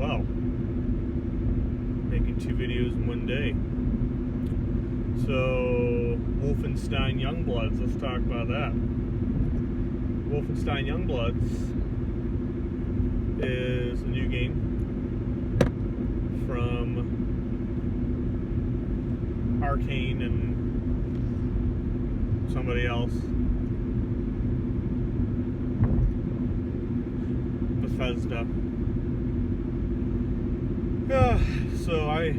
well. Making 2 videos in one day. So, Wolfenstein Youngbloods, let's talk about that. Wolfenstein Youngbloods is a new game from Arcane and somebody else. Bethesda. So I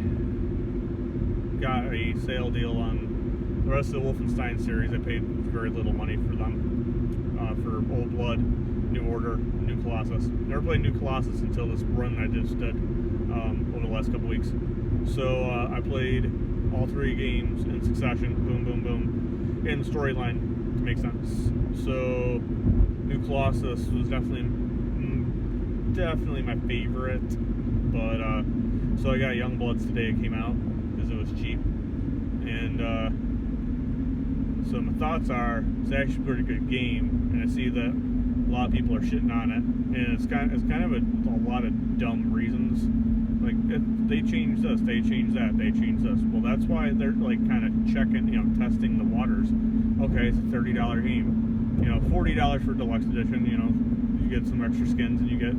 got a sale deal on the rest of the Wolfenstein series. I paid very little money for them. For Old Blood, New Order, New Colossus. Never played New Colossus until this run I just did over the last couple weeks. So I played all 3 games in succession, boom, boom, boom, in the storyline to make sense. So New Colossus was definitely my favorite, but so I got Youngbloods today. It came out because it was cheap, and so my thoughts are it's actually a pretty good game, and I see that a lot of people are shitting on it, and it's kind of a lot of dumb reasons. Like they changed this, they changed that, they changed this. Well, that's why they're like kind of checking, testing the waters. Okay, it's a $30 game. $40 for deluxe edition. You get some extra skins and you get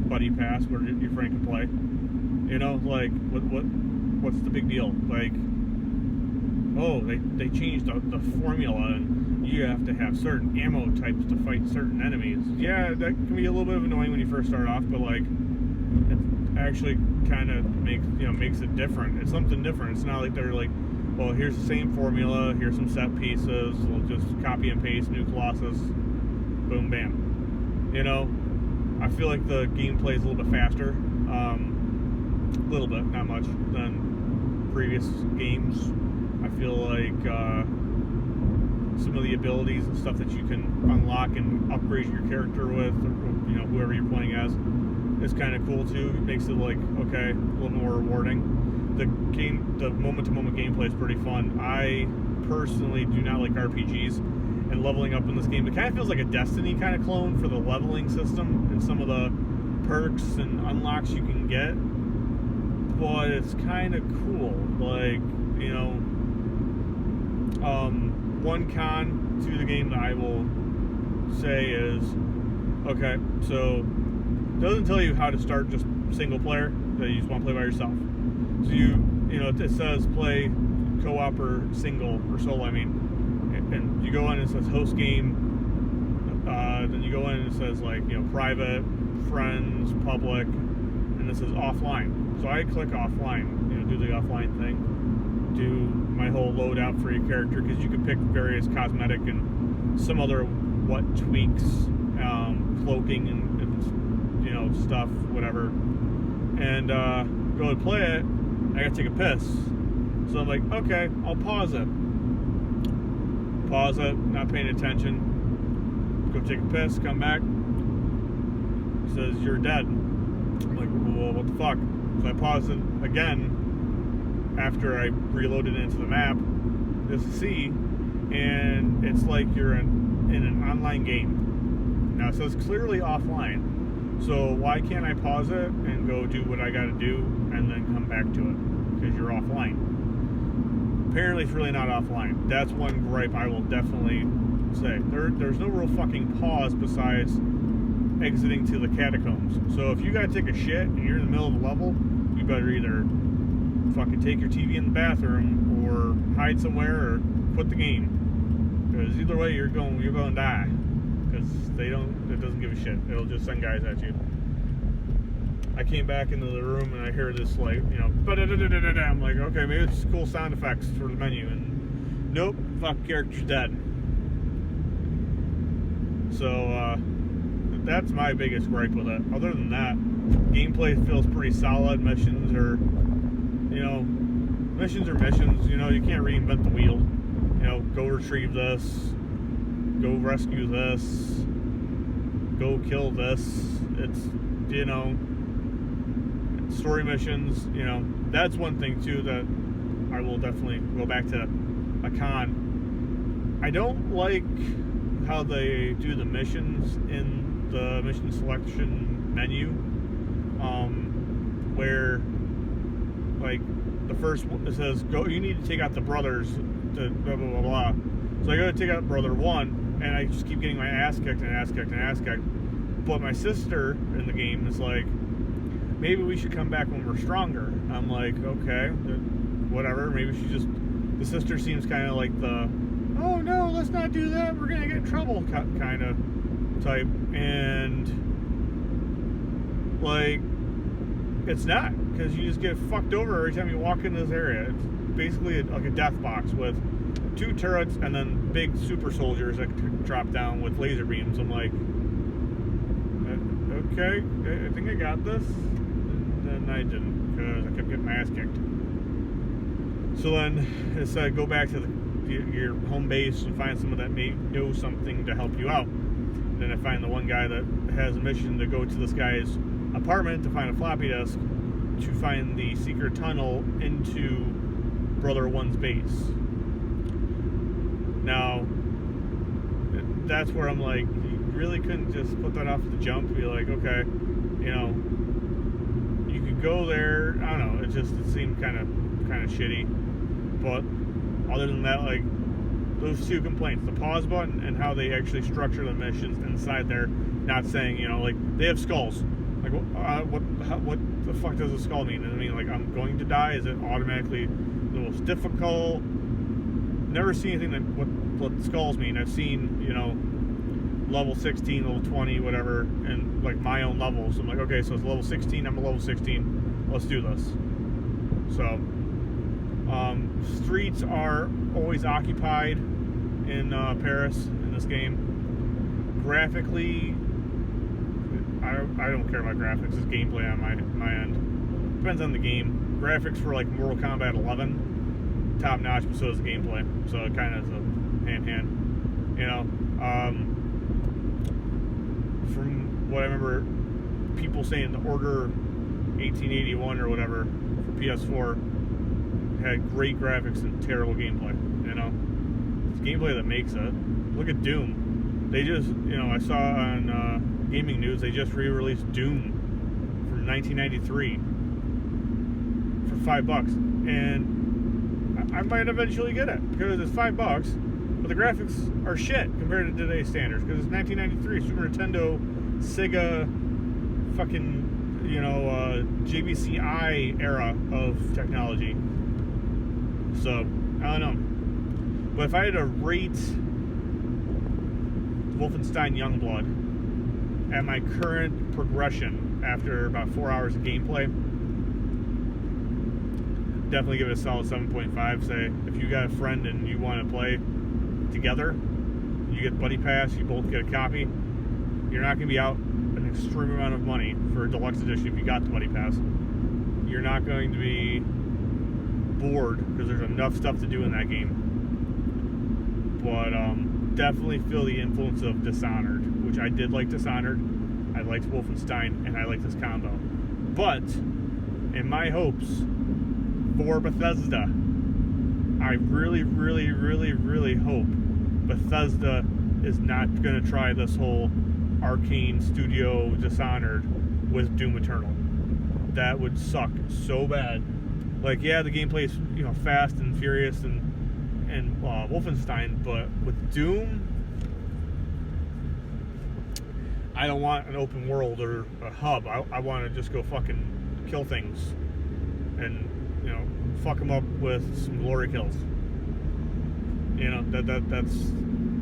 buddy pass where your friend can play. Like what's the big deal? Like, oh, they changed the formula and you have to have certain ammo types to fight certain enemies. Yeah, that can be a little bit of annoying when you first start off, but like it actually kind of makes it different. It's something different. It's not like they're like, well, here's the same formula, here's some set pieces, we'll just copy and paste New Colossus, boom, bam. I feel like the gameplay is a little bit faster, a little bit, not much, than previous games. I feel like some of the abilities and stuff that you can unlock and upgrade your character with, or, whoever you're playing as, is kind of cool too. It makes it like, okay, a little more rewarding. The moment-to-moment gameplay is pretty fun. I personally do not like RPGs, and leveling up in this game, it kind of feels like a Destiny kind of clone for the leveling system and some of the perks and unlocks you can get, but it's kind of cool. Like, one con to the game that I will say is, okay, so it doesn't tell you how to start just single player, that you just want to play by yourself. So it says play co-op or single or solo, and you go in and it says host game, then you go in and it says like, private, friends, public, and it says offline. So I click offline, do the offline thing, do my whole loadout for your character, because you can pick various cosmetic and some other tweaks, cloaking and stuff, whatever, and go to play it. I gotta take a piss, so I'm like, okay, I'll pause it, not paying attention, go take a piss, come back, it says you're dead. I'm like, well, what the fuck? So I pause it again after I reloaded into the map just to see, and it's like you're in an online game. Now it says clearly offline, so why can't I pause it and go do what I gotta do and then come back to it? Because you're offline. Apparently it's really not offline. That's one gripe I will definitely say. There's no real fucking pause besides exiting to the catacombs. So if you gotta take a shit and you're in the middle of the level, you better either fucking take your TV in the bathroom or hide somewhere or quit the game. Because either way you're going to die. Because it doesn't give a shit. It'll just send guys at you. I came back into the room and I hear this like, I'm like, okay, maybe it's cool sound effects for the menu, and nope, fuck, character's dead. So that's my biggest gripe with it. Other than that, gameplay feels pretty solid. Missions are missions. You can't reinvent the wheel. Go retrieve this, go rescue this, go kill this. It's story missions, that's one thing too that I will definitely go back to a con. I don't like how they do the missions in the mission selection menu. where like the first it says go. You need to take out the brothers. To blah blah blah blah. So I go to take out brother 1, and I just keep getting my ass kicked and ass kicked and ass kicked. But my sister in the game is like, maybe we should come back when we're stronger. I'm like, okay, whatever. Maybe she just. The sister seems kind of like the, oh no, let's not do that. We're gonna get in trouble kind of type, and like, it's not, because you just get fucked over every time you walk into this area. It's basically like a death box with 2 turrets and then big super soldiers that drop down with laser beams. I'm like, okay, I think I got this. And then I didn't, because I kept getting my ass kicked. So then it said go back to your home base and find someone that may know something to help you out. And then I find the one guy that has a mission to go to this guy's apartment to find a floppy disk to find the secret tunnel into Brother 1's base. Now, that's where I'm like, you really couldn't just put that off the jump, be like, okay, you know, you could go there. I don't know, it seemed kind of shitty. But other than that, like, those 2 complaints, the pause button and how they actually structure the missions inside there, not saying, you know, like, they have skulls. Like, what the fuck does a skull mean? I mean, like, I'm going to die? Is it automatically the most difficult? Never seen anything that what skulls mean. I've seen, you know, level 16, level 20, whatever, and like my own levels. I'm like, okay, so it's level 16, I'm a level 16, let's do this. So, streets are always occupied in Paris in this game. Graphically, I don't care about graphics. It's gameplay on my end. Depends on the game. Graphics for like Mortal Kombat 11, top notch, but so is the gameplay. So it kind of is a hand. You know, from what I remember, people saying the Order 1881 or whatever for PS4 had great graphics and terrible gameplay. You know, it's gameplay that makes it. Look at Doom. They just, you know, I saw on Gaming News, they just re-released Doom from 1993 for $5, and I might eventually get it because it's $5, but the graphics are shit compared to today's standards because it's 1993 Super Nintendo, Sega, fucking, you know, JVCI era of technology. So I don't know, but if I had to rate Wolfenstein Youngblood at my current progression after about 4 hours of gameplay, definitely give it a solid 7.5. Say if you got a friend and you want to play together, you get Buddy Pass, you both get a copy, you're not going to be out an extreme amount of money for a deluxe edition if you got the Buddy Pass. You're not going to be bored because there's enough stuff to do in that game. But definitely feel the influence of Dishonored, which I did like Dishonored, I liked Wolfenstein, and I like this combo. But in my hopes for Bethesda, I really, really, really, really hope Bethesda is not going to try this whole Arcane Studio Dishonored with Doom Eternal. That would suck so bad. Like, yeah, the gameplay is, you know, fast and furious and Wolfenstein, but with Doom, I don't want an open world or a hub. I want to just go fucking kill things and, you know, fuck them up with some glory kills. You know, that's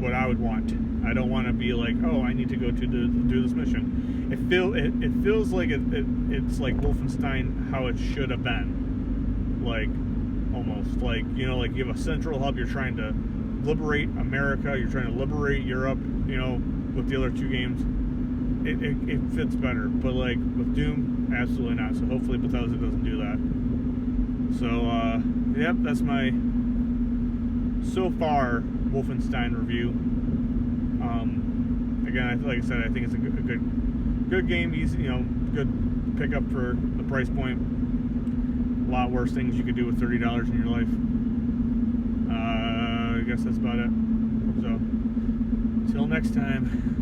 what I would want. I don't want to be like, oh, I need to go to do this mission. It feels like it's like Wolfenstein how it should have been. Like, almost like, you know, like you have a central hub, you're trying to liberate America, you're trying to liberate Europe, you know, with the other 2 games. It fits better, but like with Doom, absolutely not. So hopefully Bethesda doesn't do that. So yep, that's my so far Wolfenstein review. Again, like I said, I think it's a good game, easy, you know, good pickup for the price point. A lot worse things you could do with $30 in your life. I guess that's about it. So, till next time.